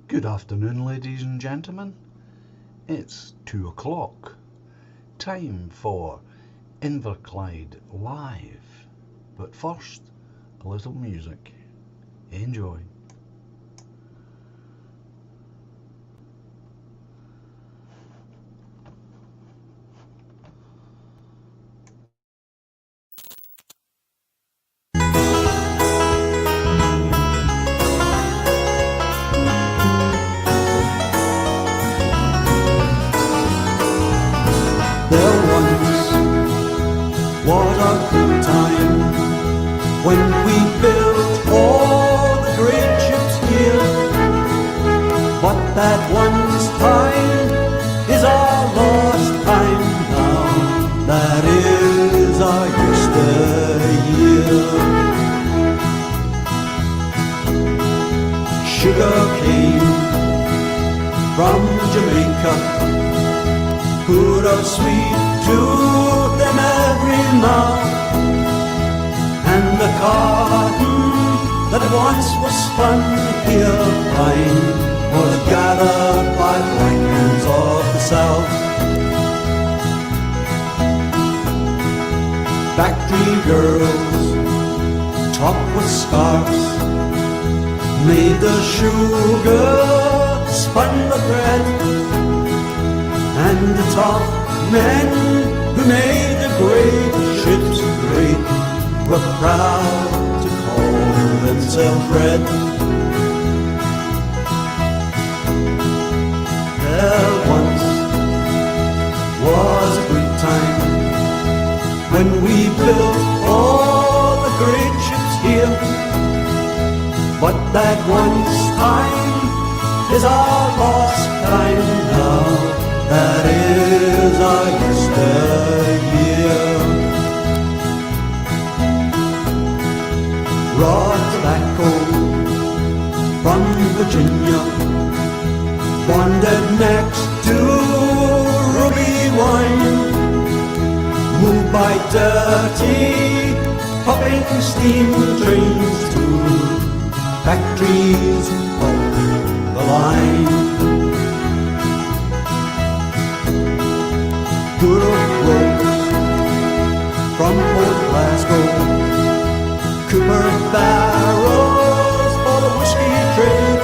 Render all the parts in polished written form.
Good afternoon, ladies and gentlemen. It's 2 o'clock. Time for Inverclyde Live. But first, a little music. Enjoy. There once was a good time when we built all the great ships here. But that once time is our lost time now. That is our yesteryear. Sugar cane from Jamaica, put a sweet tooth in every mouth, and the cotton that once was spun here fine was gathered by black hands of the South. Factory girls, topped with scarves, made the sugar, spun the thread, and the tough men who made the great ships great were proud to call themselves red. There once was a good time when we built all the great ships here. But that once time is our lost time now. That is our yesteryear. Raw tobacco from Virginia, bonded next to ruby wine, moved by dirty, puffing steam trains to factories of the line. Good old roads from Port Glasgow, cooper barrels for the whiskey trade.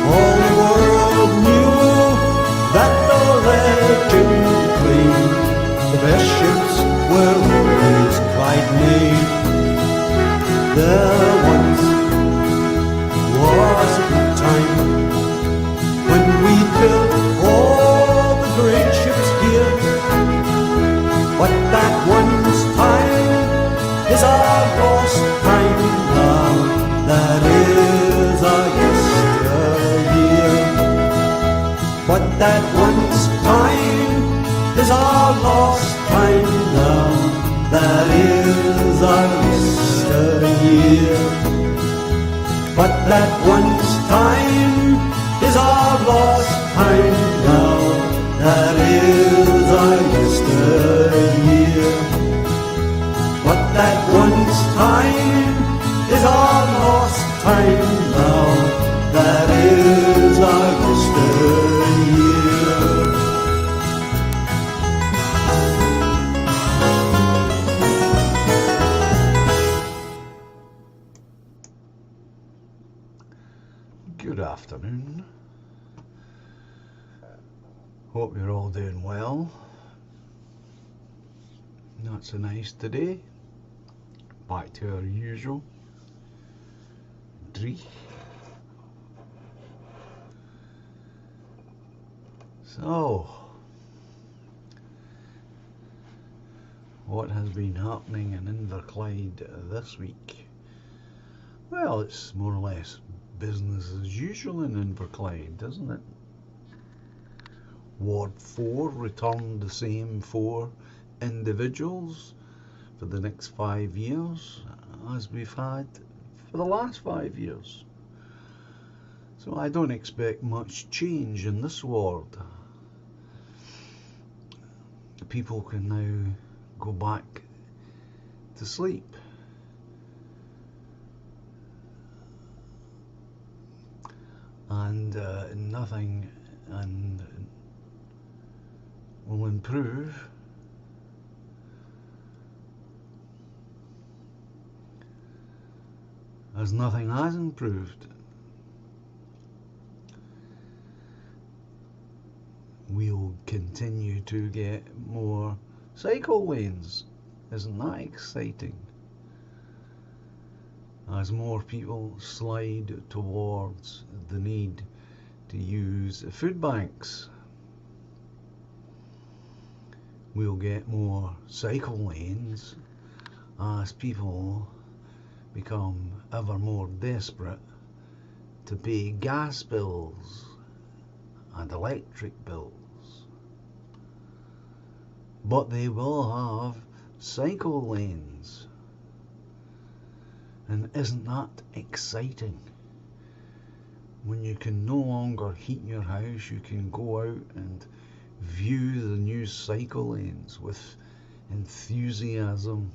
All the world knew that the legend claimed the best ships were always Clyde made. There once was a good time when we built all the great ships here. But that once time is our lost time now. That is our yesteryear. But that once time is our lost time now. That is our yesteryear. But that once time is our lost time now. That is our yesteryear. But that once time is our lost time now. That is our yesteryear. Good afternoon. Hope you're all doing well. Not so nice today. Back to our usual dreich. So, what has been happening in Inverclyde this week? Well, it's more or less business as usual in Inverclyde, isn't it? Ward 4 returned the same 4 individuals for the next 5 years as we've had for the last 5 years. So I don't expect much change in this ward. The people can now go back to sleep. and nothing will improve as nothing has improved. We'll continue to get more cycle lanes. Isn't that exciting? As more people slide towards the need to use food banks, we'll get more cycle lanes as people become ever more desperate to pay gas bills and electric bills. But they will have cycle lanes. And isn't that exciting? When you can no longer heat your house, you can go out and view the new cycle lanes with enthusiasm.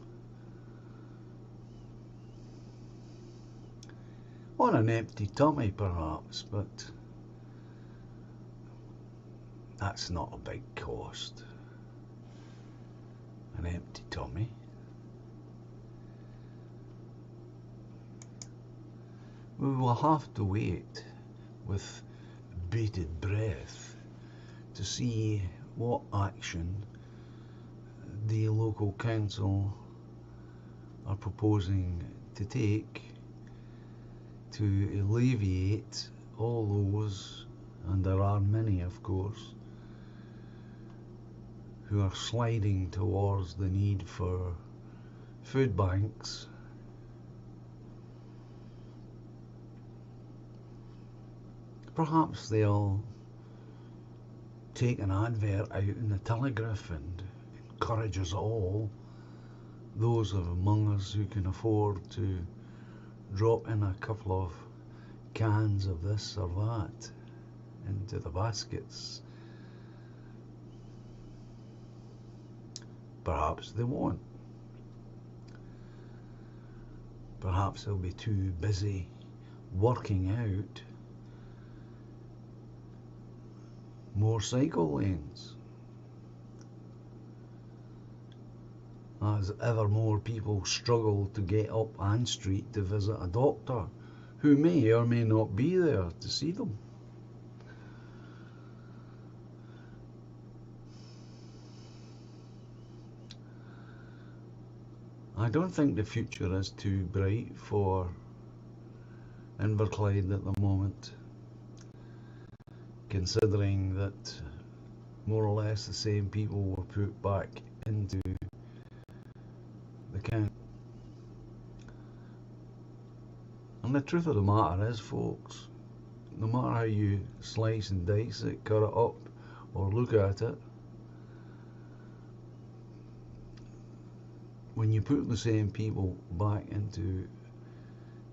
On an empty tummy perhaps, but that's not a big cost. An empty tummy. We will have to wait with bated breath to see what action the local council are proposing to take to alleviate all those, and there are many of course, who are sliding towards the need for food banks. Perhaps they'll take an advert out in the Telegraph and encourage us all, those among us who can afford to drop in a couple of cans of this or that into the baskets. Perhaps they won't. Perhaps they'll be too busy working out more cycle lanes as ever more people struggle to get up Ann Street to visit a doctor who may or may not be there to see them. I don't think the future is too bright for Inverclyde at the moment, considering that more or less the same people were put back into the county. And the truth of the matter is, folks, no matter how you slice and dice it, cut it up, or look at it, when you put the same people back into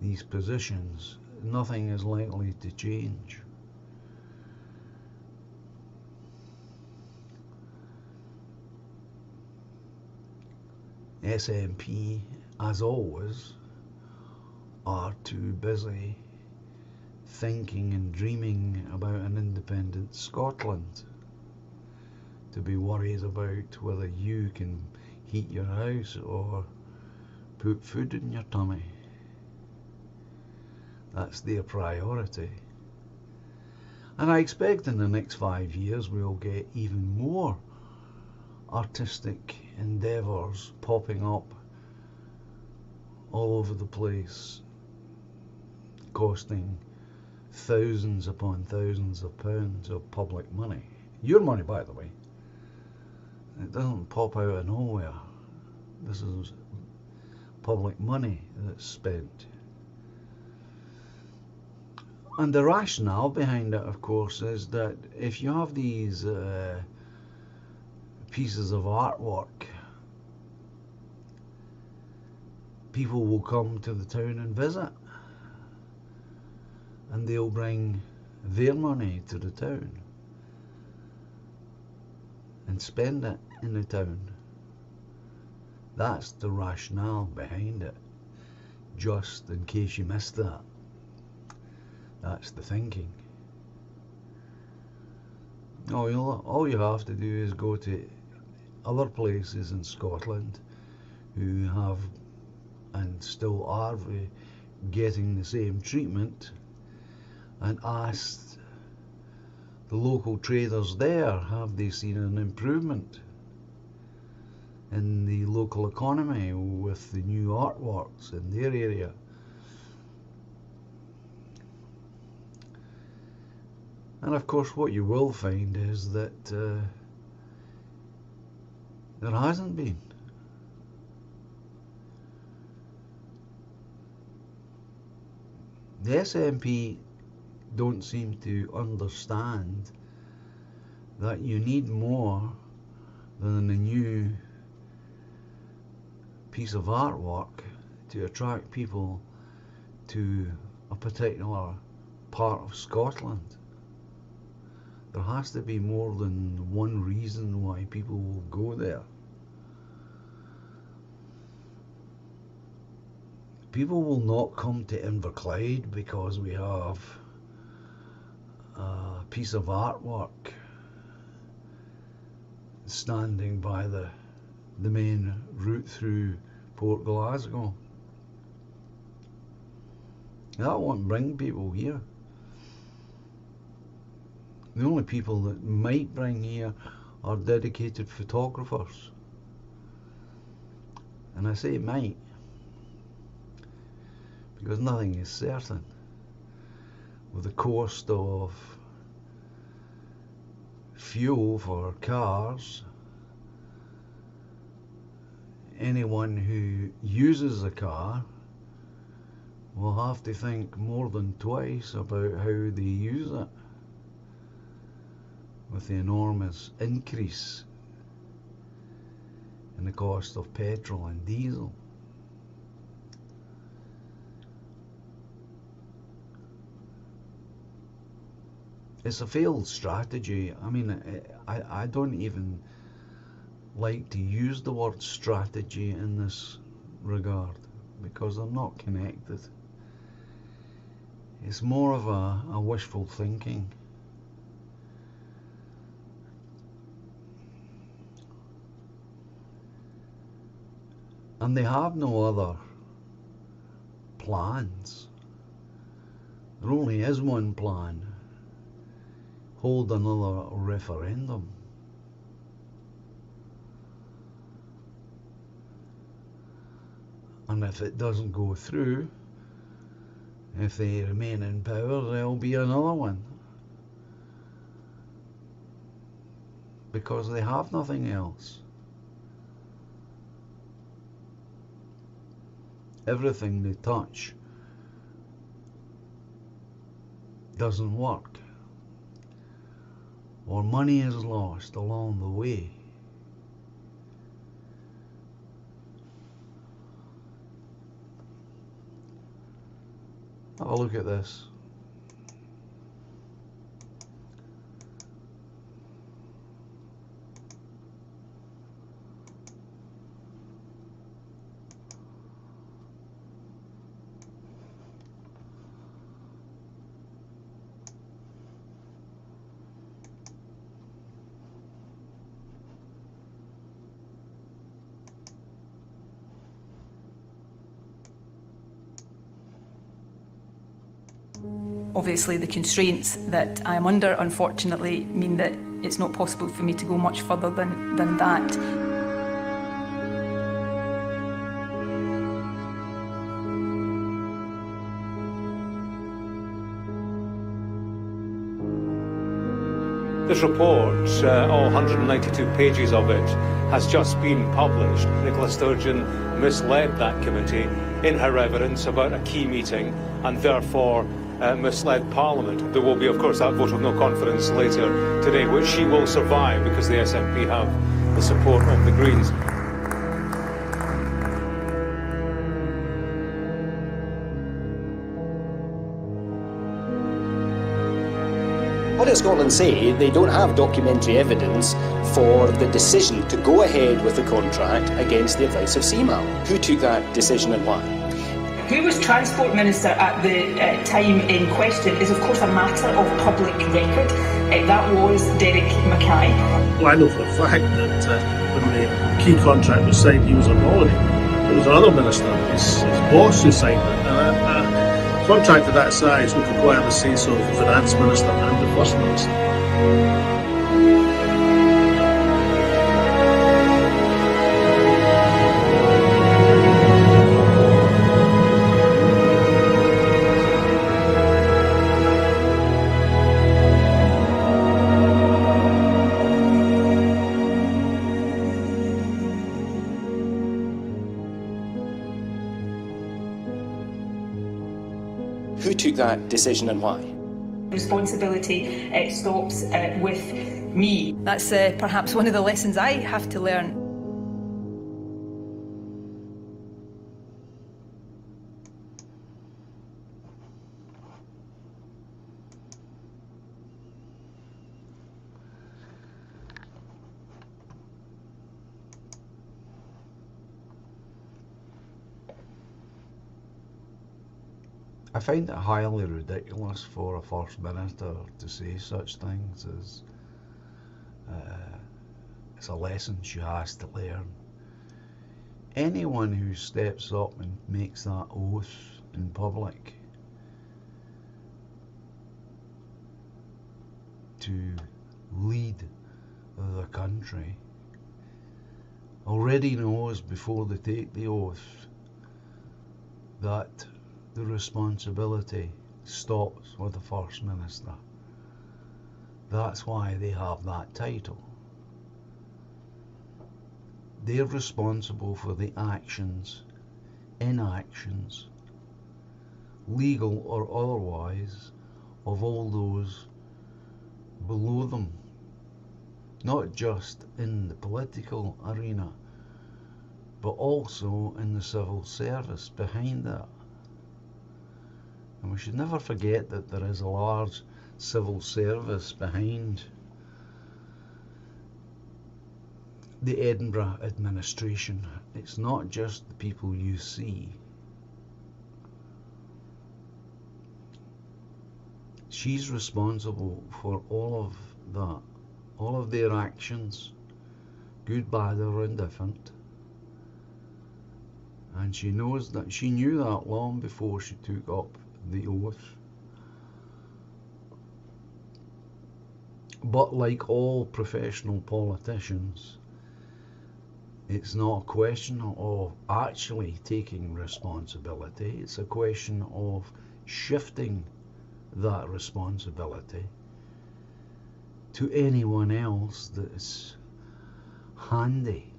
these positions, nothing is likely to change. SNP, as always, are too busy thinking and dreaming about an independent Scotland to be worried about whether you can heat your house or put food in your tummy. That's their priority. And I expect in the next 5 years we'll get even more artistic endeavours popping up all over the place, costing thousands upon thousands of pounds of public money. Your money, by the way. It doesn't pop out of nowhere. This is public money that's spent. And the rationale behind it, of course, is that if you have these pieces of artwork, people will come to the town and visit, and they'll bring their money to the town and spend it in the town. That's the rationale behind it, just in case you missed that. That's the thinking. All you have to do is go to other places in Scotland who have and still are getting the same treatment, and ask the local traders there, have they seen an improvement in the local economy with the new artworks in their area? And of course what you will find is that there hasn't been. The SNP don't seem to understand that you need more than a new piece of artwork to attract people to a particular part of Scotland. There has to be more than one reason why people will go there. People will not come to Inverclyde because we have a piece of artwork standing by the main route through Port Glasgow. That won't bring people here. The only people that might bring here are dedicated photographers. And I say might, because nothing is certain. With the cost of fuel for cars, anyone who uses a car will have to think more than twice about how they use it, with the enormous increase in the cost of petrol and diesel. It's a failed strategy. I mean, I don't even like to use the word strategy in this regard, because they're not connected. It's more of a wishful thinking. And they have no other plans. There only is one plan: hold another referendum. And if it doesn't go through, if they remain in power, there'll be another one. Because they have nothing else. Everything they touch doesn't work, or money is lost along the way. Have a look at this. Obviously, the constraints that I am under, unfortunately, mean that it's not possible for me to go much further than that. This report, all 192 pages of it, has just been published. Nicola Sturgeon misled that committee in her evidence about a key meeting, and therefore misled Parliament. There will be, of course, that vote of no confidence later today, which she will survive because the SNP have the support of the Greens. What does Scotland say? They don't have documentary evidence for the decision to go ahead with the contract against the advice of CMAL. Who took that decision and why? Who was Transport Minister at the time in question is of course a matter of public record. That was Derek Mackay. Well, I know for a fact that when the key contract was signed, he was on holiday. It was another minister, his boss, who signed it. And a contract of that size would require the say-so of the Finance Minister and the First Minister. Who took that decision and why? Responsibility stops with me. That's perhaps one of the lessons I have to learn. I find it highly ridiculous for a First Minister to say such things as it's a lesson she has to learn. Anyone who steps up and makes that oath in public to lead the country already knows before they take the oath that the responsibility stops with the First Minister. That's why they have that title. They're responsible for the actions, inactions, legal or otherwise, of all those below them, not just in the political arena, but also in the civil service behind that. And we should never forget that there is a large civil service behind the Edinburgh administration. It's not just the people you see. She's responsible for all of that, all of their actions, good, bad or indifferent. And she knows that, she knew that long before she took up the oath. But like all professional politicians, it's not a question of actually taking responsibility, it's a question of shifting that responsibility to anyone else that's handy,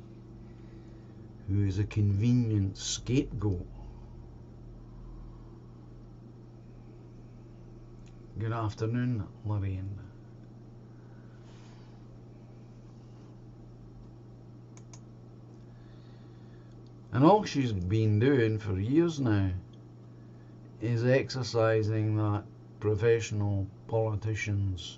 who is a convenient scapegoat. Good afternoon, Lorraine. And all she's been doing for years now is exercising that professional politicians'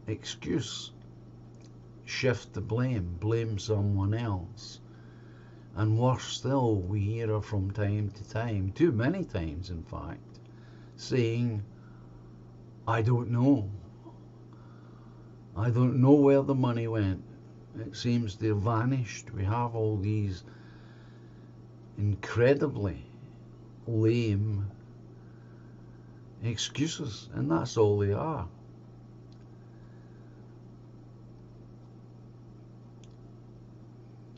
excuse. Shift the blame, blame someone else. And worse still, we hear her from time to time, too many times in fact, saying, I don't know. I don't know where the money went. It seems they've vanished. We have all these incredibly lame excuses, and that's all they are.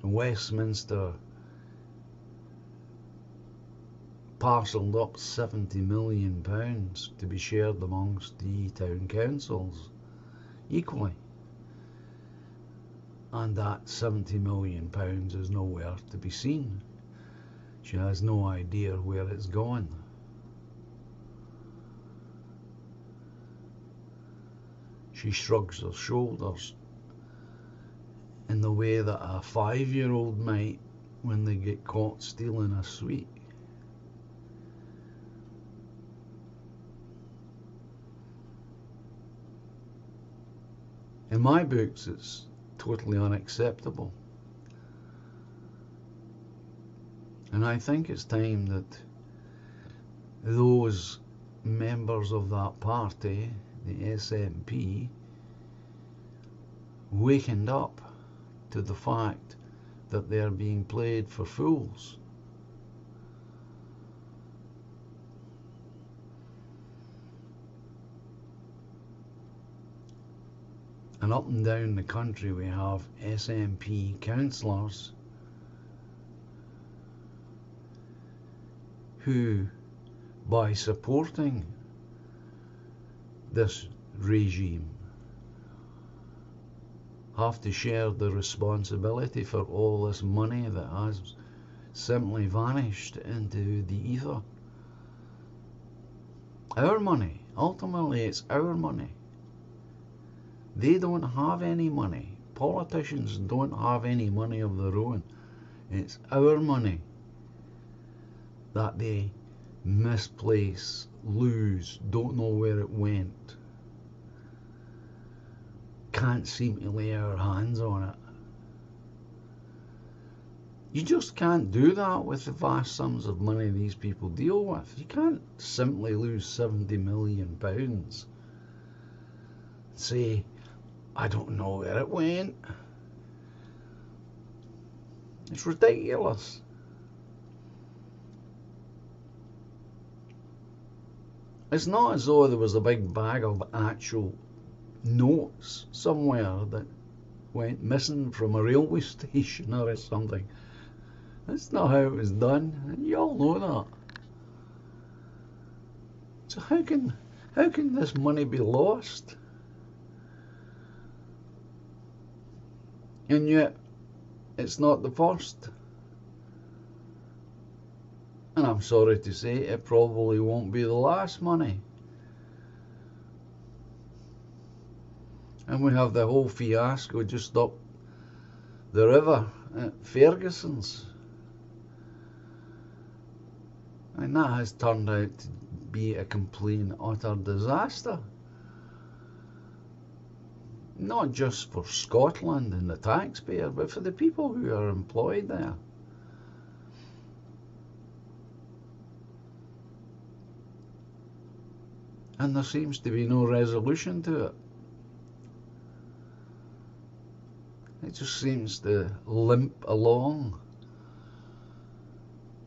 Westminster parcelled up £70 million to be shared amongst the town councils equally, and that £70 million is nowhere to be seen. She has no idea where it's going. She shrugs her shoulders in the way that a 5-year-old might when they get caught stealing a sweet. In my books, it's totally unacceptable. And I think it's time that those members of that party, the SNP, wakened up to the fact that they're being played for fools. And up and down the country we have SNP councillors who, by supporting this regime, have to share the responsibility for all this money that has simply vanished into the ether. Our money. Ultimately, it's our money. They don't have any money. Politicians don't have any money of their own. It's our money that they misplace, lose, don't know where it went, can't seem to lay our hands on it. You just can't do that with the vast sums of money these people deal with. You can't simply lose £70 million and say, I don't know where it went. It's ridiculous. It's not as though there was a big bag of actual notes somewhere that went missing from a railway station or something. That's not how it was done, and you all know that. So how can this money be lost? And yet it's not the first. And I'm sorry to say, it probably won't be the last money. And we have the whole fiasco just up the river at Ferguson's. And that has turned out to be a complete and utter disaster. Not just for Scotland and the taxpayer, but for the people who are employed there. And there seems to be no resolution to it. It just seems to limp along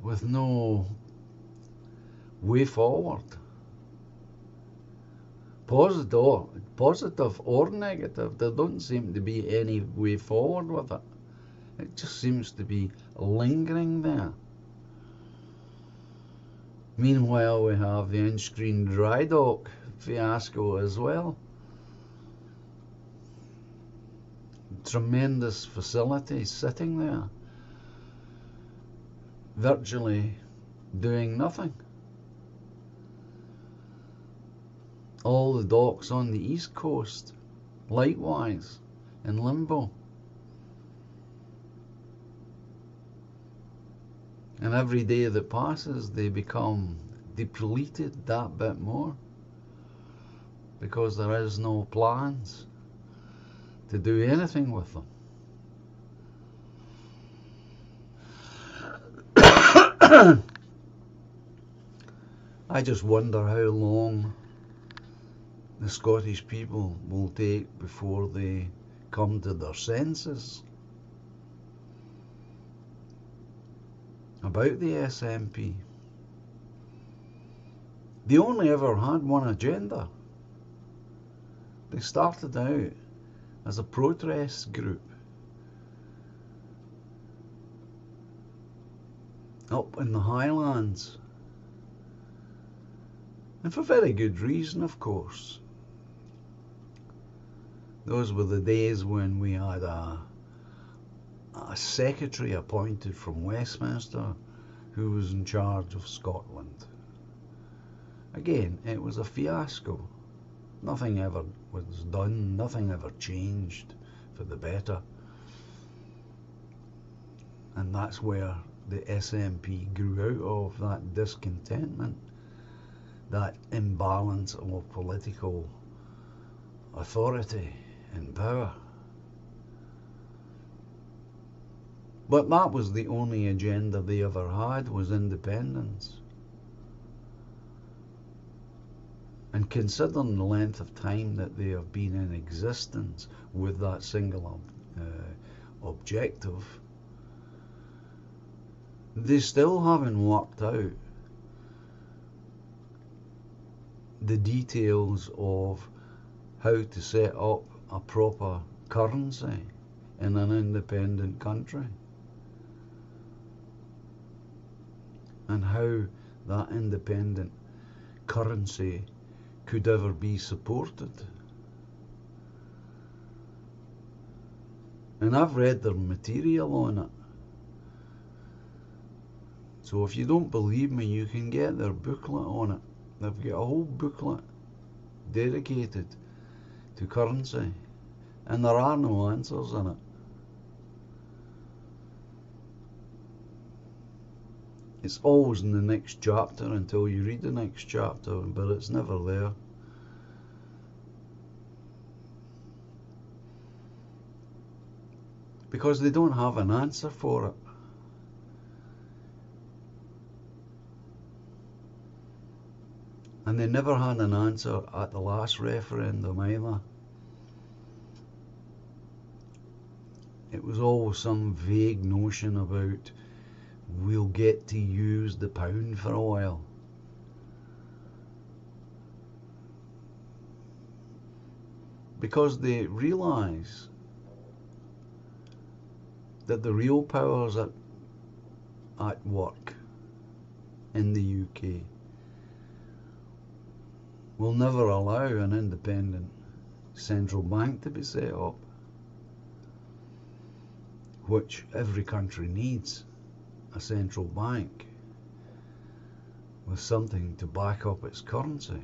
with no way forward. Positive or negative, there doesn't seem to be any way forward with it. It just seems to be lingering there. Meanwhile, we have the Inverclyde dry dock fiasco as well. Tremendous facilities sitting there, virtually doing nothing. All the docks on the east coast, likewise, in limbo. And every day that passes, they become depleted that bit more, because there is no plans to do anything with them. I just wonder how long the Scottish people will take before they come to their senses about the SNP. They only ever had one agenda. They started out as a protest group up in the Highlands, and for very good reason, of course. Those were the days when we had a secretary appointed from Westminster who was in charge of Scotland. Again, it was a fiasco. Nothing ever was done, nothing ever changed for the better. And that's where the SNP grew out of, that discontentment, that imbalance of political authority and power. But that was the only agenda they ever had, was independence. And considering the length of time that they have been in existence with that single objective, they still haven't worked out the details of how to set up a proper currency in an independent country, and how that independent currency could ever be supported. And I've read their material on it. So if you don't believe me, you can get their booklet on it. They've got a whole booklet dedicated to currency, and there are no answers in it. It's always in the next chapter until you read the next chapter, but it's never there. Because they don't have an answer for it. And they never had an answer at the last referendum either. It was always some vague notion about, we'll get to use the pound for a while. Because they realise that the real powers at work in the UK will never allow an independent central bank to be set up, which every country needs, a central bank with something to back up its currency.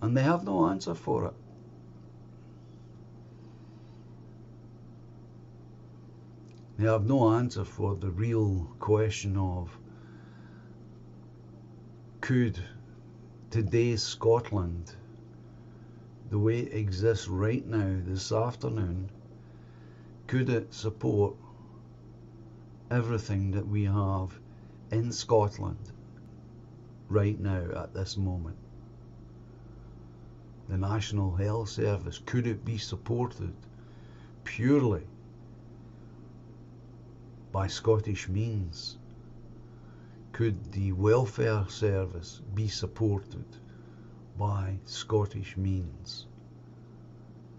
And they have no answer for it. They have no answer for the real question of, could today's Scotland, the way it exists right now, this afternoon, could it support everything that we have in Scotland right now at this moment? The National Health Service, could it be supported purely by Scottish means? Could the welfare service be supported by Scottish means,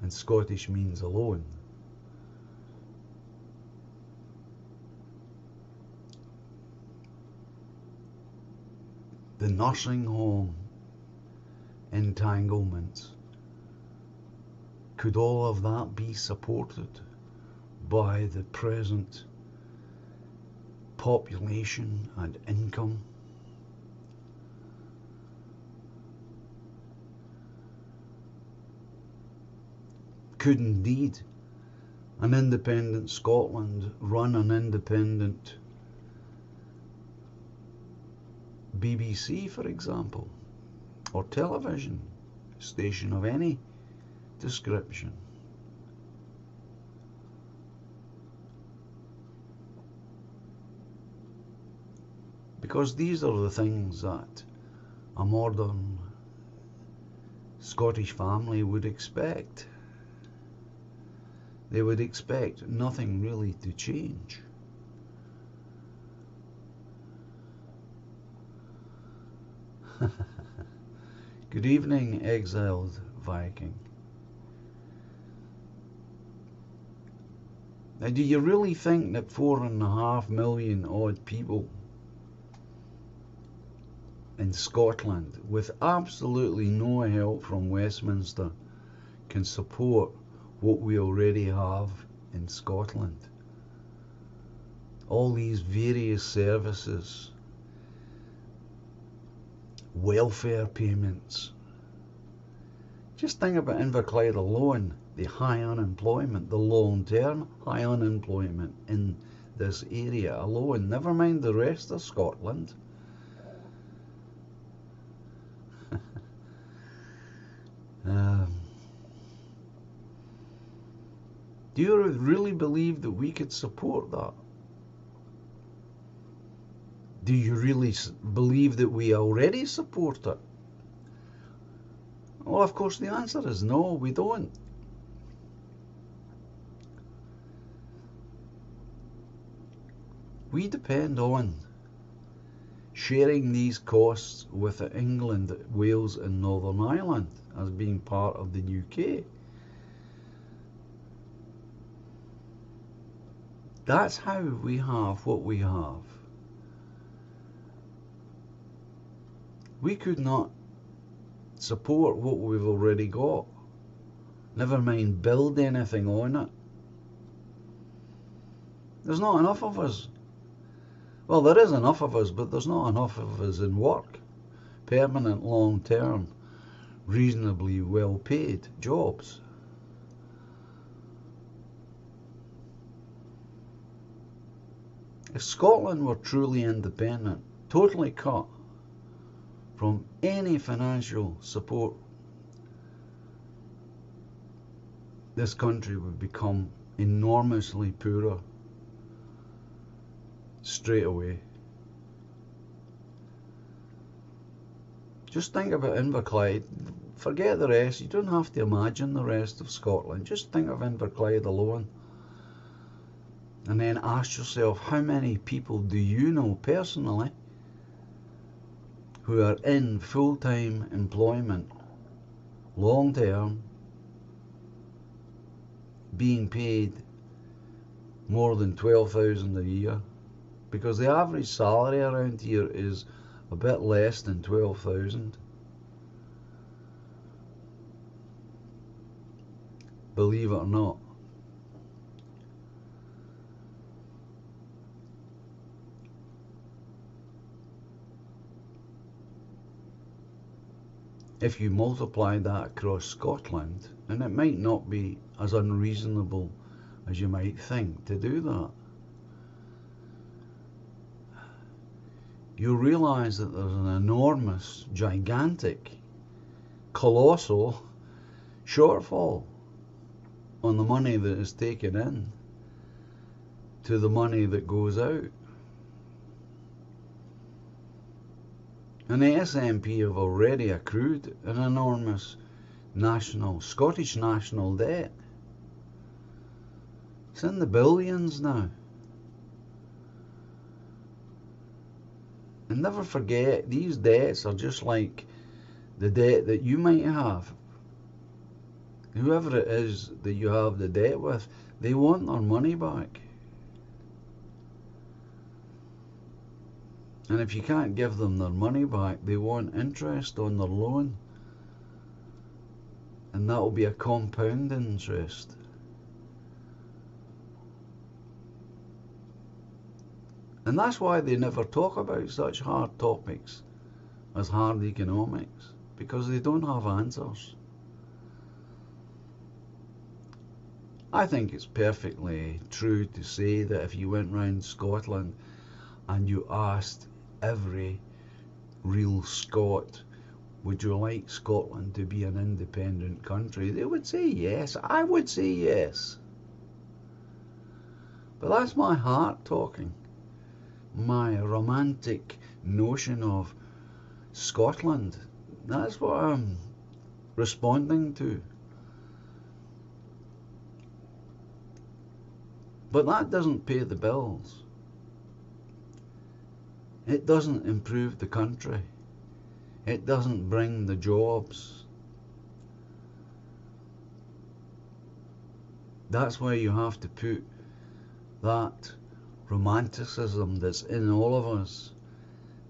and Scottish means alone? The nursing home entanglements, could all of that be supported by the present population and income? Could indeed an independent Scotland run an independent BBC, for example, or television station of any description? Because these are the things that a modern Scottish family would expect. They would expect nothing really to change. Good evening, exiled Viking. Now, do you really think that 4.5 million odd people in Scotland, with absolutely no help from Westminster, can support what we already have in Scotland? All these various services, welfare payments. Just think about Inverclyde alone, the high unemployment, the long-term high unemployment in this area alone, never mind the rest of Scotland. Do you really believe that we could support that? Do you really believe that we already support it? Well, of course, the answer is no, we don't. We depend on sharing these costs with England, Wales and Northern Ireland as being part of the UK. That's how we have what we have. We could not support what we've already got. Never mind build anything on it. There's not enough of us. Well, there is enough of us, but there's not enough of us in work. Permanent, long-term, reasonably well-paid jobs. If Scotland were truly independent, totally cut from any financial support, this country would become enormously poorer straight away. Just think about Inverclyde. Forget the rest. You don't have to imagine the rest of Scotland. Just think of Inverclyde alone. And then ask yourself, how many people do you know personally who are in full-time employment, long-term, being paid more than $12,000 a year? Because the average salary around here is a bit less than 12,000. Believe it or not. If you multiply that across Scotland, and it might not be as unreasonable as you might think to do that, you'll realise that there's an enormous, gigantic, colossal shortfall on the money that is taken in to the money that goes out. And the SNP have already accrued an enormous Scottish national debt. It's in the billions now. And never forget, these debts are just like the debt that you might have. Whoever it is that you have the debt with, they want their money back. And if you can't give them their money back, they want interest on their loan. And that will be a compound interest. And that's why they never talk about such hard topics as hard economics, because they don't have answers. I think it's perfectly true to say that if you went round Scotland and you asked every real Scot, would you like Scotland to be an independent country, they would say yes. I would say yes. But that's my heart talking. My romantic notion of Scotland. That's what I'm responding to. But that doesn't pay the bills. It doesn't improve the country. It doesn't bring the jobs. That's why you have to put that romanticism that's in all of us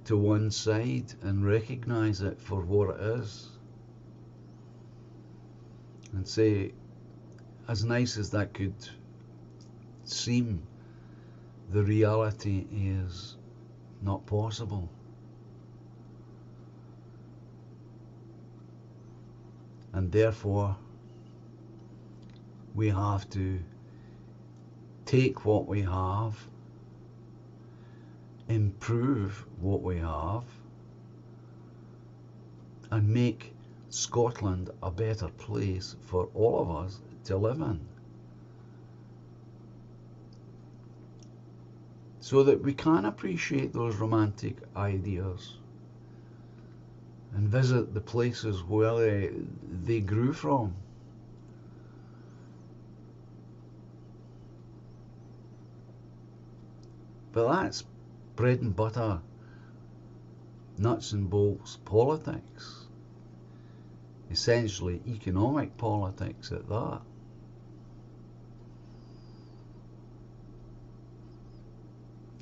to one side and recognize it for what it is. And say, as nice as that could seem, the reality is not possible. And therefore, we have to take what we have, improve what we have, and make Scotland a better place for all of us to live in. so that we can appreciate those romantic ideas and visit the places where they grew from. But that's bread and butter, nuts and bolts politics, essentially economic politics at that.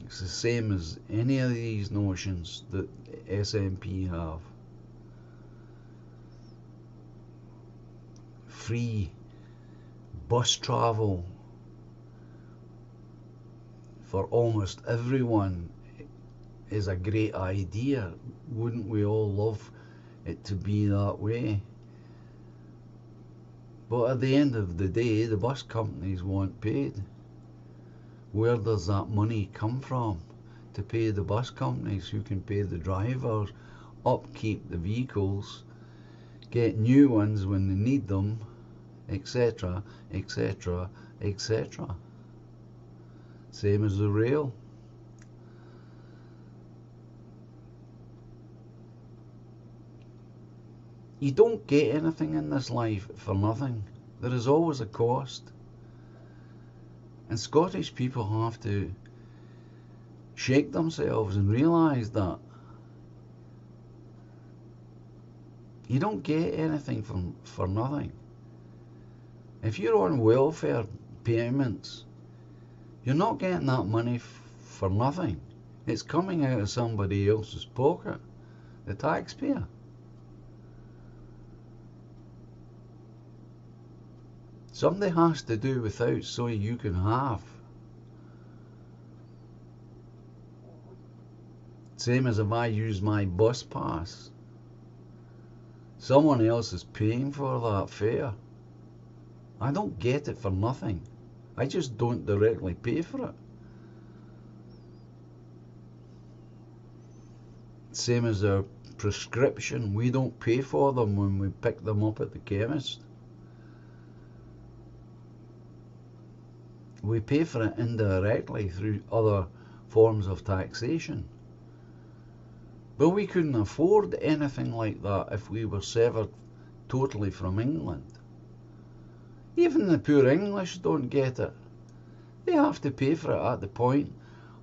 It's the same as any of these notions that SNP have. Free bus travel for almost everyone is a great idea. Wouldn't we all love it to be that way? But at the end of the day, the bus companies want paid. Where does that money come from to pay the bus companies, who can pay the drivers, upkeep the vehicles, get new ones when they need them, etc., etc., etc. Same as the rail. You don't get anything in this life for nothing. There is always a cost. And Scottish people have to shake themselves and realise that. You don't get anything for nothing. If you're on welfare payments, you're not getting that money for nothing. It's coming out of somebody else's pocket, the taxpayer. Somebody has to do without so you can have. Same as if I use my bus pass. Someone else is paying for that fare. I don't get it for nothing. I just don't directly pay for it. Same as our prescription. We don't pay for them when we pick them up at the chemist. We pay for it indirectly through other forms of taxation. But we couldn't afford anything like that if we were severed totally from England. Even the poor English don't get it. They have to pay for it at the point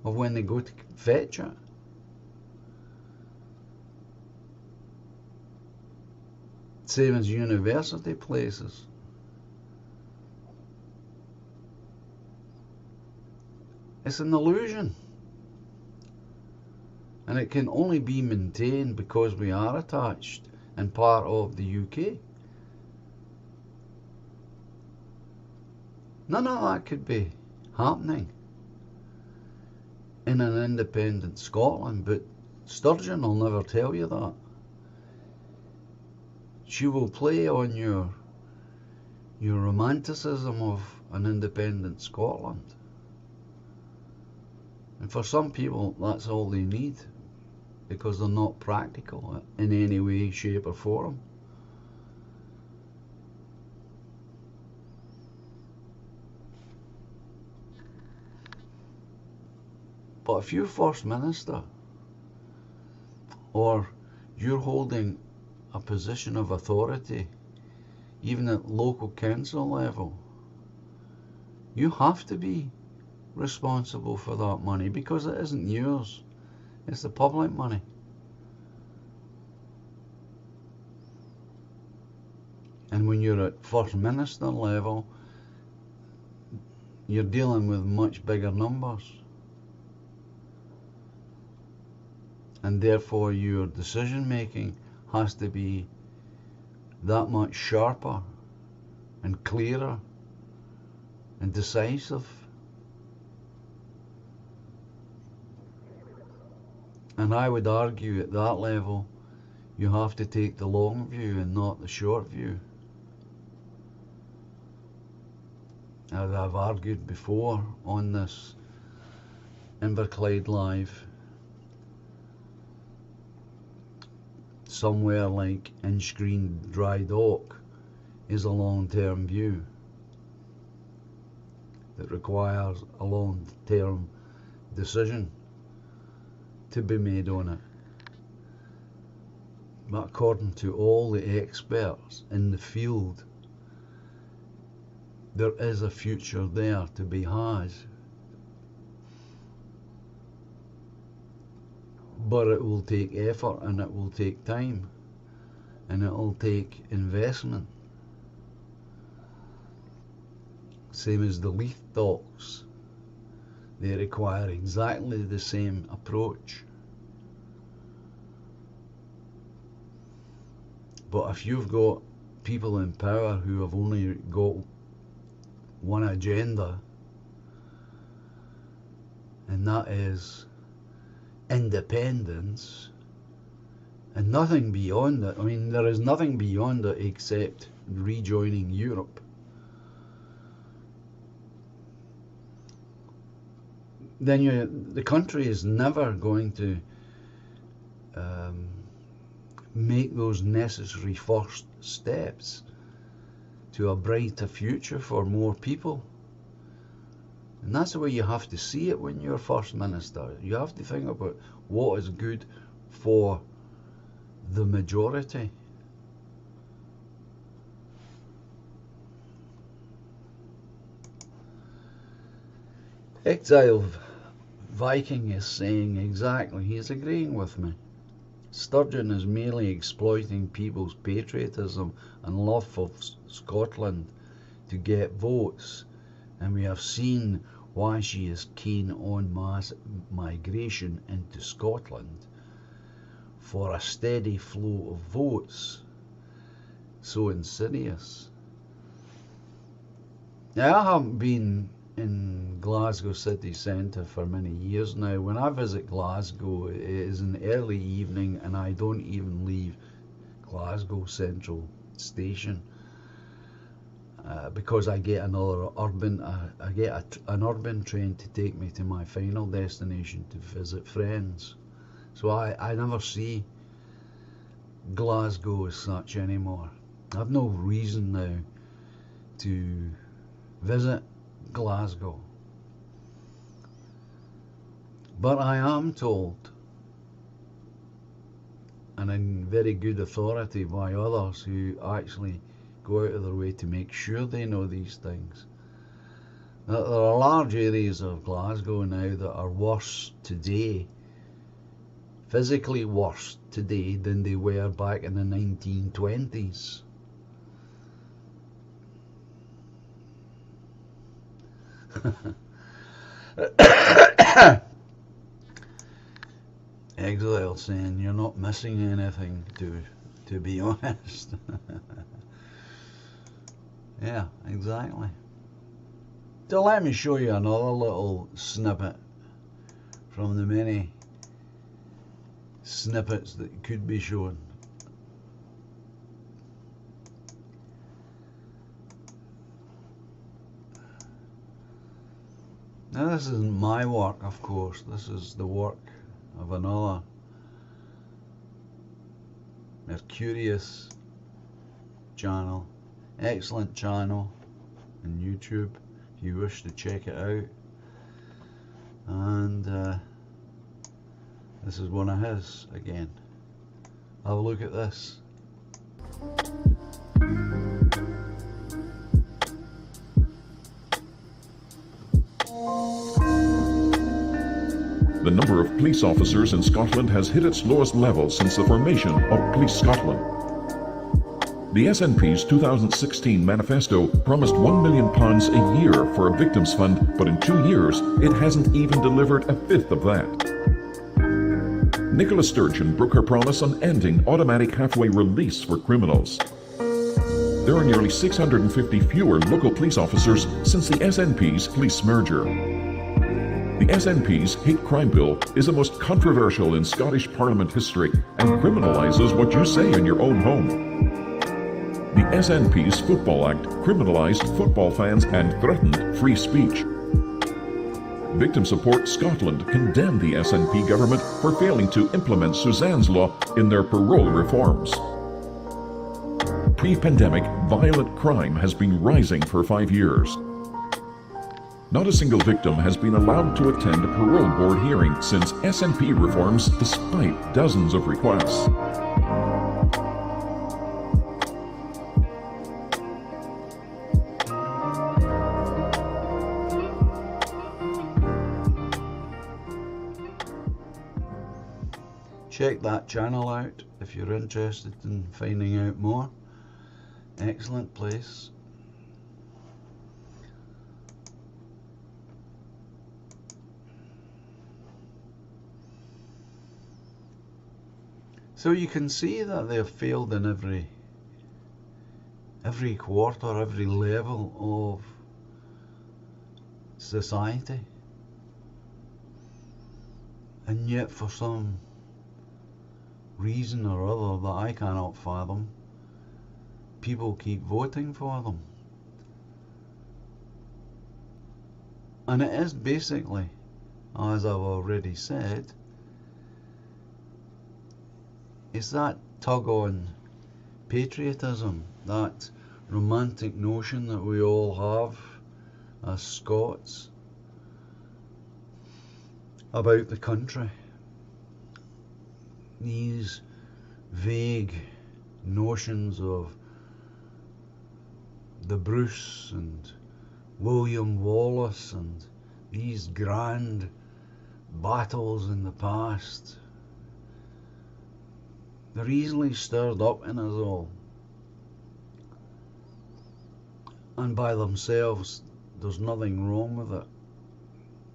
of when they go to fetch it. Same as university places. It's an illusion. And it can only be maintained because we are attached and part of the UK. None of that could be happening in an independent Scotland, but Sturgeon will never tell you that. She will play on your romanticism of an independent Scotland. And for some people, that's all they need, because they're not practical in any way, shape or form. But if you're First Minister, or you're holding a position of authority, even at local council level, you have to be responsible for that money, because it isn't yours, it's the public money. And when you're at First Minister level, you're dealing with much bigger numbers, and therefore your decision making has to be that much sharper and clearer and decisive. And I would argue at that level, you have to take the long view and not the short view. As I've argued before on this Inverclyde Live, somewhere like Inverclyde Dry Dock is a long-term view that requires a long-term decision to be made on it. But according to all the experts in the field, there is a future there to be had. But it will take effort, and it will take time, and it will take investment. Same as the Leith docks. They require exactly the same approach. But if you've got people in power who have only got one agenda, and that is independence, and nothing beyond it. I mean, there is nothing beyond it except rejoining Europe. Then the country is never going to make those necessary first steps to a brighter future for more people. And that's the way you have to see it when you're First Minister. You have to think about what is good for the majority. Exile Viking is saying exactly, he's agreeing with me. Sturgeon is merely exploiting people's patriotism and love for Scotland to get votes, and we have seen why she is keen on mass migration into Scotland for a steady flow of votes. So insidious. Now, I haven't been in Glasgow city centre for many years now. When I visit Glasgow, it is an early evening, and I don't even leave Glasgow Central Station because I get another urban, an urban train to take me to my final destination to visit friends. So I never see Glasgow as such anymore. I've no reason now to visit Glasgow. But I am told, and in very good authority by others who actually go out of their way to make sure they know these things, that there are large areas of Glasgow now that are worse today, physically worse today than they were back in the 1920s. Exile saying you're not missing anything, to be honest. Yeah, exactly. So let me show you another little snippet from the many snippets that could be shown. Now, this isn't my work, of course. This is the work of another Mercurius channel. Excellent channel on YouTube if you wish to check it out. And this is one of his again. Have a look at this. The number of police officers in Scotland has hit its lowest level since the formation of Police Scotland. The SNP's 2016 manifesto promised £1 million a year for a victims fund, but in 2 years it hasn't even delivered a fifth of that. Nicola Sturgeon broke her promise on ending automatic halfway release for criminals. There are nearly 650 fewer local police officers since the SNP's police merger. The SNP's hate crime bill is the most controversial in Scottish Parliament history and criminalises what you say in your own home. The SNP's Football Act criminalised football fans and threatened free speech. Victim Support Scotland condemned the SNP government for failing to implement Suzanne's Law in their parole reforms. Pre-pandemic, violent crime has been rising for 5 years. Not a single victim has been allowed to attend a parole board hearing since SNP reforms, despite dozens of requests. Check that channel out if you're interested in finding out more. Excellent place. So you can see that they've failed in every quarter, every level of society. And yet for some reason or other that I cannot fathom, people keep voting for them. And it is basically, as I've already said, it's that tug on patriotism, that romantic notion that we all have as Scots about the country. These vague notions of the Bruce and William Wallace and these grand battles in the past, they're easily stirred up in us all. And by themselves, there's nothing wrong with it.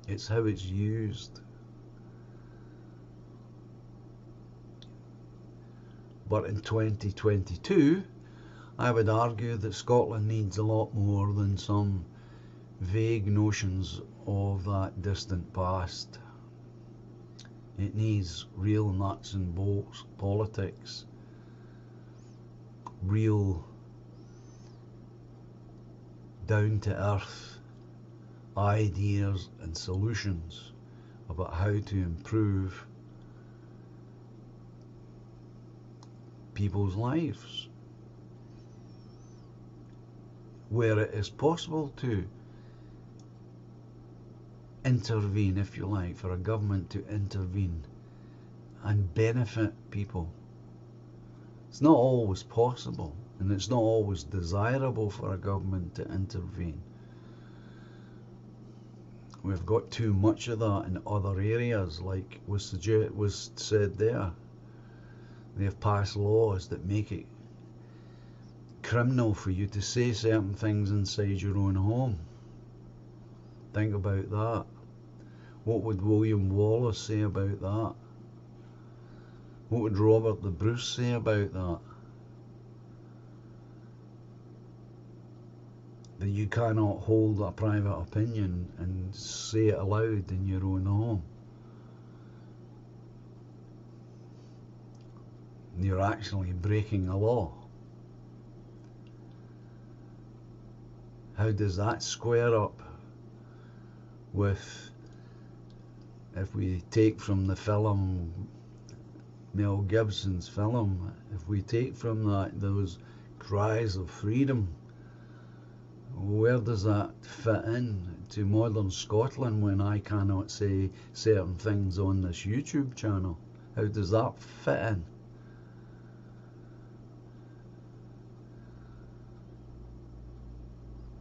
It's how it's used. But in 2022, I would argue that Scotland needs a lot more than some vague notions of that distant past. It needs real nuts and bolts politics, real down-to-earth ideas and solutions about how to improve people's lives, where it is possible to intervene, if you like, for a government to intervene and benefit people. It's not always possible, and it's not always desirable for a government to intervene. We've got too much of that in other areas, like was said there. They've passed laws that make it criminal for you to say certain things inside your own home. Think about that. What would William Wallace say about that? What would Robert the Bruce say about that? That you cannot hold a private opinion and say it aloud in your own home. You're actually breaking a law. How does that square up with, if we take from the film, Mel Gibson's film, if we take from that those cries of freedom, where does that fit in to modern Scotland when I cannot say certain things on this YouTube channel? How does that fit in?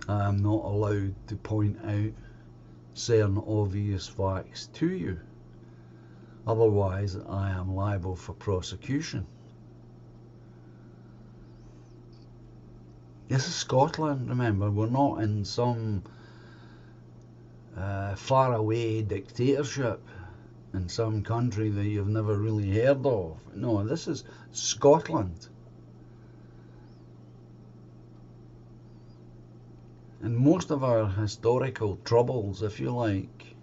I am not allowed to point out certain obvious facts to you. Otherwise, I am liable for prosecution. This is Scotland, remember. We're not in some faraway dictatorship in some country that you've never really heard of. No, this is Scotland. And most of our historical troubles, if you like,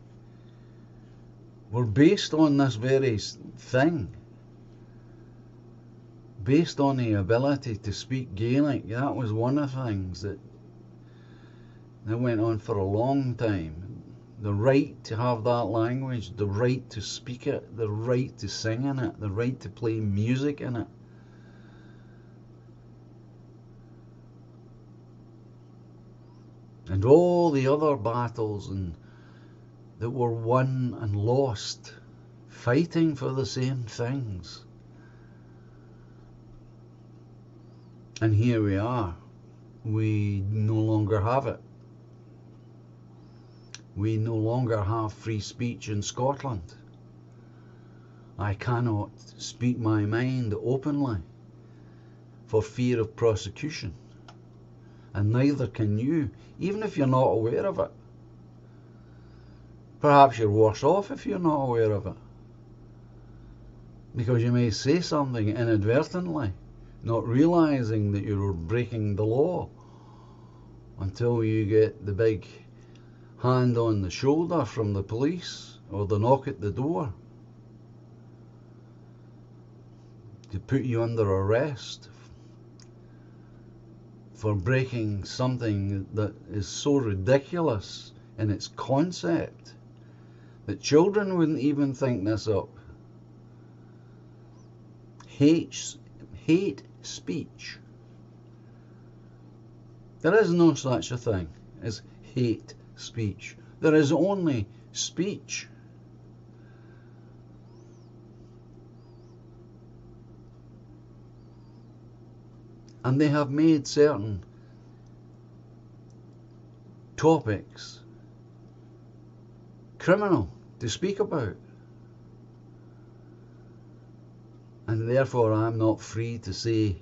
were based on this very thing. Based on the ability to speak Gaelic. That was one of the things that went on for a long time. The right to have that language, the right to speak it, the right to sing in it, the right to play music in it. and all the other battles that were won and lost, fighting for the same things. And here we are. We no longer have it. We no longer have free speech in Scotland. I cannot speak my mind openly for fear of prosecution. And neither can you, even if you're not aware of it. Perhaps you're worse off if you're not aware of it. Because you may say something inadvertently, not realizing that you're breaking the law, until you get the big hand on the shoulder from the police or the knock at the door to put you under arrest for breaking something that is so ridiculous in its concept that children wouldn't even think this up. Hate speech. There is no such a thing as hate speech. There is only speech. And they have made certain topics criminal to speak about. And therefore I'm not free to say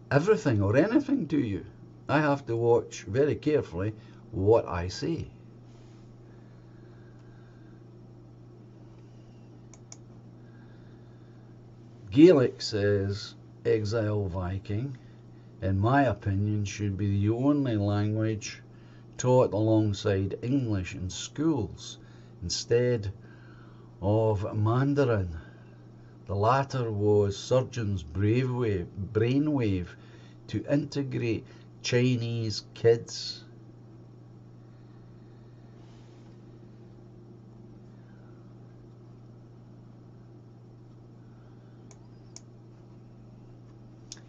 everything or anything to you. I have to watch very carefully what I say. Gaelic, says Exile Viking, in my opinion should be the only language taught alongside English in schools instead of Mandarin. The latter was Surgeon's brainwave to integrate Chinese kids.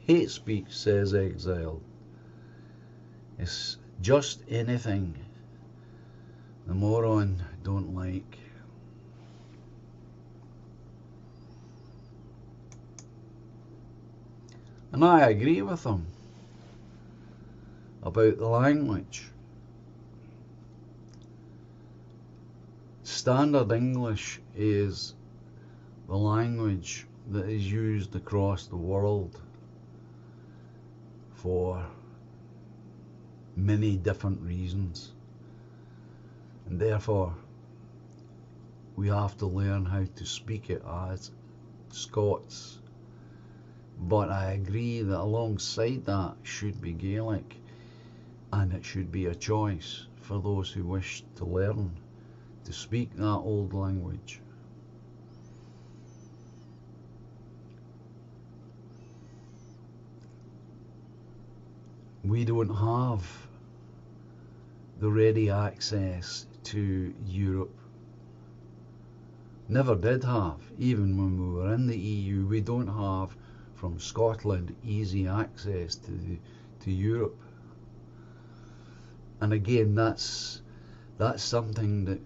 Hate speech, says Exile, is just anything the moron don't like. And I agree with them about the language. Standard English is the language that is used across the world for many different reasons. And therefore, we have to learn how to speak it as Scots. But I agree that alongside that should be Gaelic, and it should be a choice for those who wish to learn to speak that old language. We don't have the ready access to Europe. Never did have. Even when we were in the EU, we don't have from Scotland easy access to Europe. And again, that's something that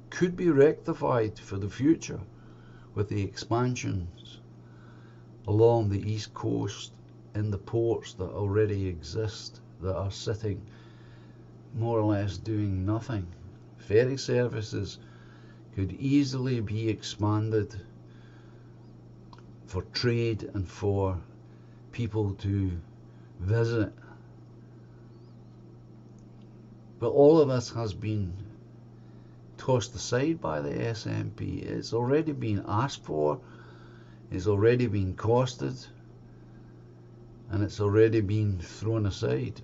could be rectified for the future with the expansions along the east coast in the ports that already exist, that are sitting more or less doing nothing. Ferry services could easily be expanded for trade and for people to visit. But all of this has been tossed aside by the SNP. It's already been asked for, it's already been costed, and it's already been thrown aside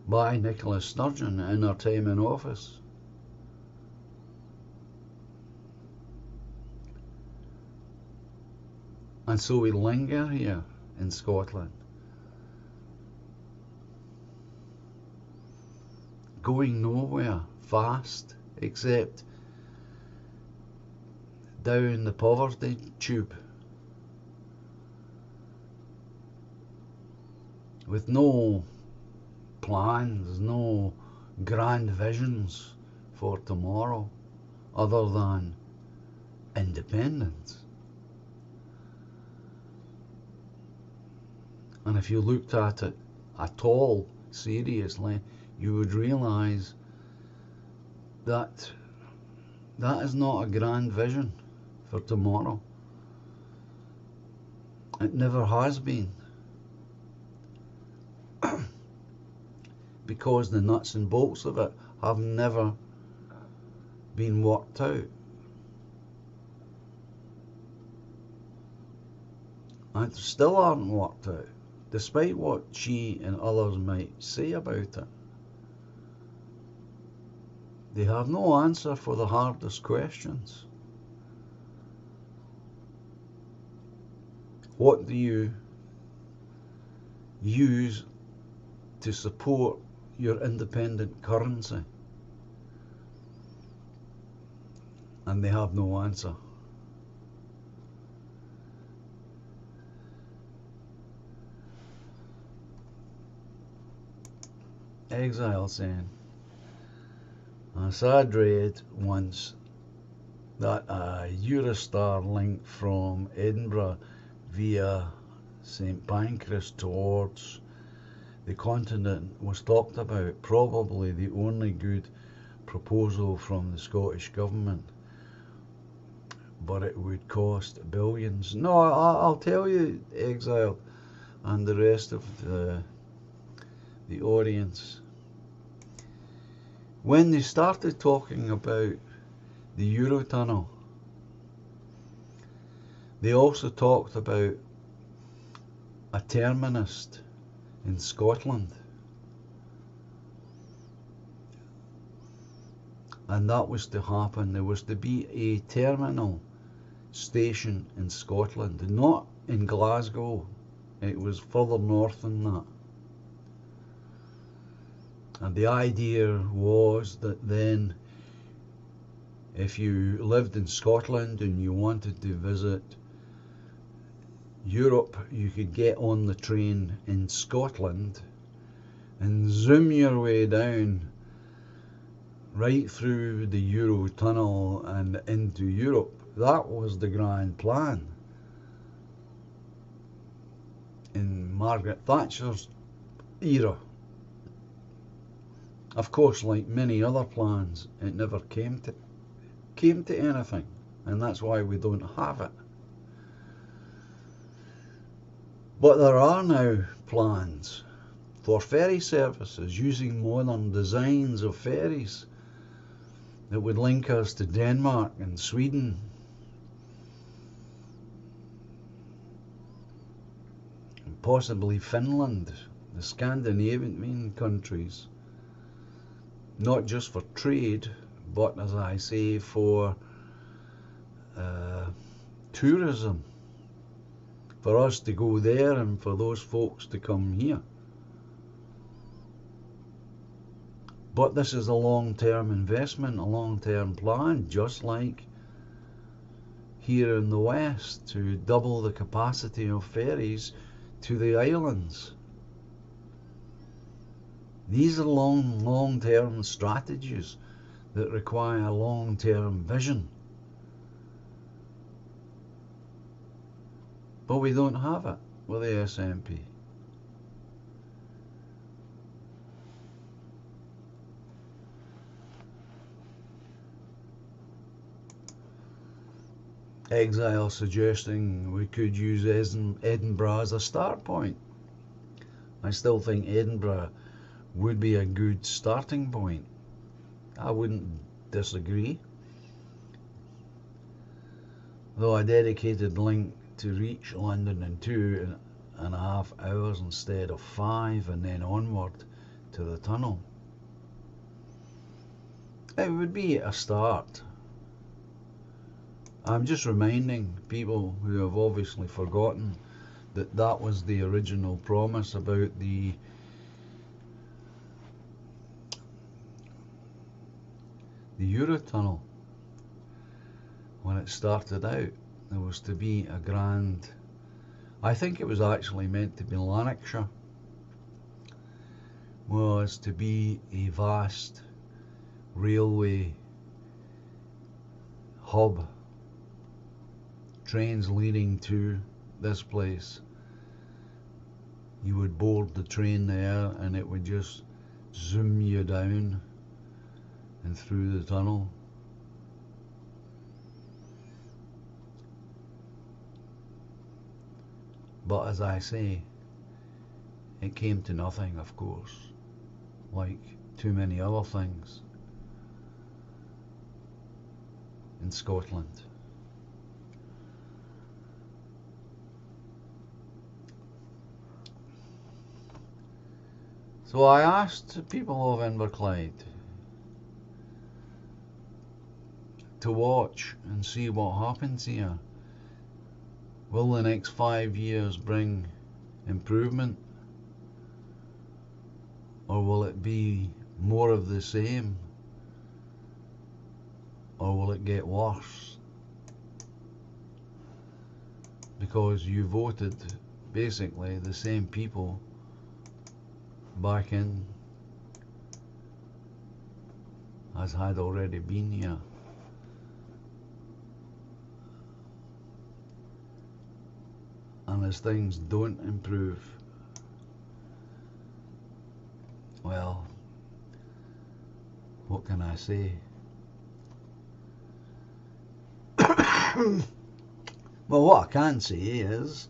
by Nicola Sturgeon in her time in office. And so we linger here in Scotland, going nowhere fast except down the poverty tube. with no plans, no grand visions for tomorrow other than independence. And if you looked at it at all seriously, you would realise that that is not a grand vision for tomorrow. It never has been. Because the nuts and bolts of it have never been worked out. And still aren't worked out, despite what she and others might say about it. They have no answer for the hardest questions. What do you use to support your independent currency? And they have no answer. Exile saying, I sad read once that a Eurostar link from Edinburgh via St Pancras towards the continent was talked about, probably the only good proposal from the Scottish government, but it would cost billions. No, I'll tell you, Exile, and the rest of the audience, when they started talking about the Eurotunnel, they also talked about a terminus in Scotland, and that was to happen. There was to be a terminal station in Scotland, not in Glasgow. It was further north than that. And the idea was that then, if you lived in Scotland and you wanted to visit Europe, you could get on the train in Scotland and zoom your way down right through the Eurotunnel and into Europe. That was the grand plan in Margaret Thatcher's era. Of course, like many other plans, it never came to anything, and that's why we don't have it. But there are now plans for ferry services using modern designs of ferries that would link us to Denmark and Sweden, and possibly Finland, the Scandinavian countries, not just for trade, but as I say, for tourism, for us to go there and for those folks to come here. But this is a long-term investment, a long-term plan, just like here in the West, to double the capacity of ferries to the islands. These are long-term strategies that require long-term vision. But we don't have it with the SNP. Exile suggesting we could use Edinburgh as a start point. I still think Edinburgh would be a good starting point. I wouldn't disagree. Though a dedicated link to reach London in 2.5 hours instead of 5, and then onward to the tunnel, it would be a start. I'm just reminding people who have obviously forgotten that that was the original promise about the Eurotunnel. When it started out, there was to be a grand, I think it was actually meant to be Lanarkshire, was to be a vast railway hub, trains leading to this place. You would board the train there and it would just zoom you down and through the tunnel. But as I say, it came to nothing, of course, like too many other things in Scotland. So I asked the people of Inverclyde to watch and see what happens here. Will the next 5 years bring improvement, or will it be more of the same, or will it get worse? Because you voted basically the same people back in as had already been here. And as things don't improve, well, what can I say? Well, what I can say is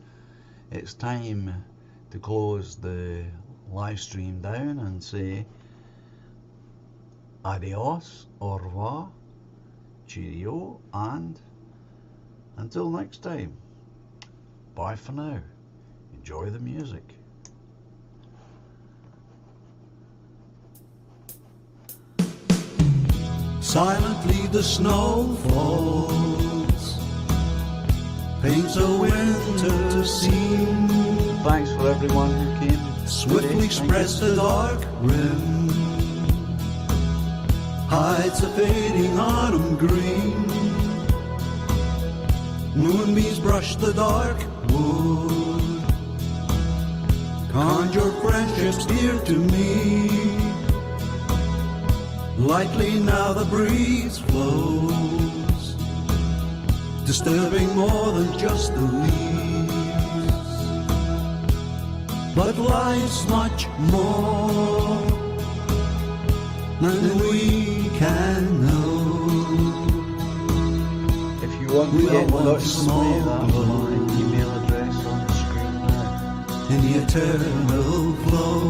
it's time to close the live stream down and say adios, au revoir, cheerio, and until next time, bye for now. Enjoy the music. Silently the snow falls, paints a winter scene. Thanks for everyone who came. Swiftly spreads the dark rim, hides the fading autumn green. Moonbeams brush the dark wood, conjure friendships dear to me. Lightly now the breeze flows, disturbing more than just the leaves. But life's much more than we can know. If you want to get in touch with me, that's my email address on the screen now. In the eternal flow,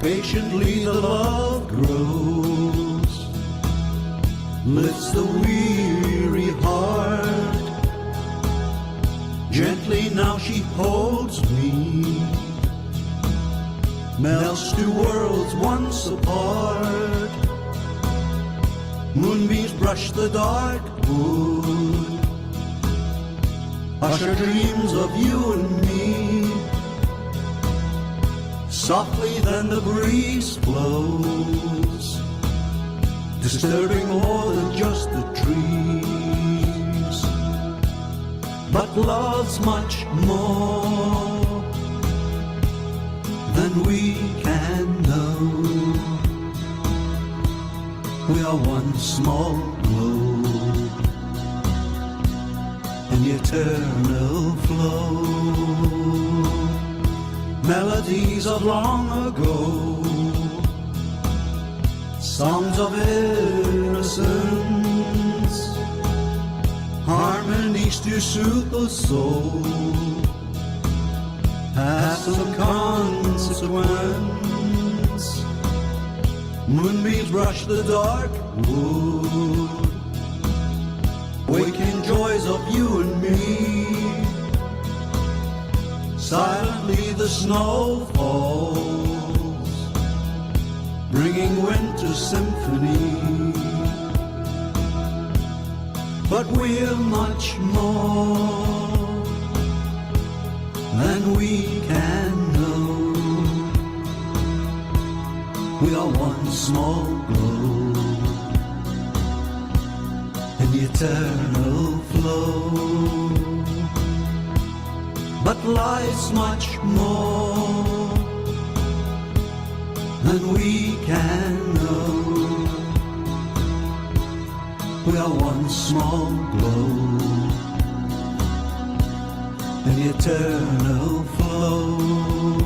patiently the love grows, lifts the weary heart. Gently now she holds me, melts two worlds once apart. Moonbeams brush the dark wood, usher dreams of you and me. Softly then the breeze blows, disturbing more than just the trees. But love's much more than we can know. We are one small globe in the eternal flow. Melodies of long ago, songs of innocence, harmonies to soothe the soul, have some consequence. Moonbeams brush the dark wood, waking joys of you and me. Silently the snow falls, bringing winter symphony. But we're much more than we can know. We are one small globe in the eternal flow. But life's much more and we can know we are one small globe in the eternal flow.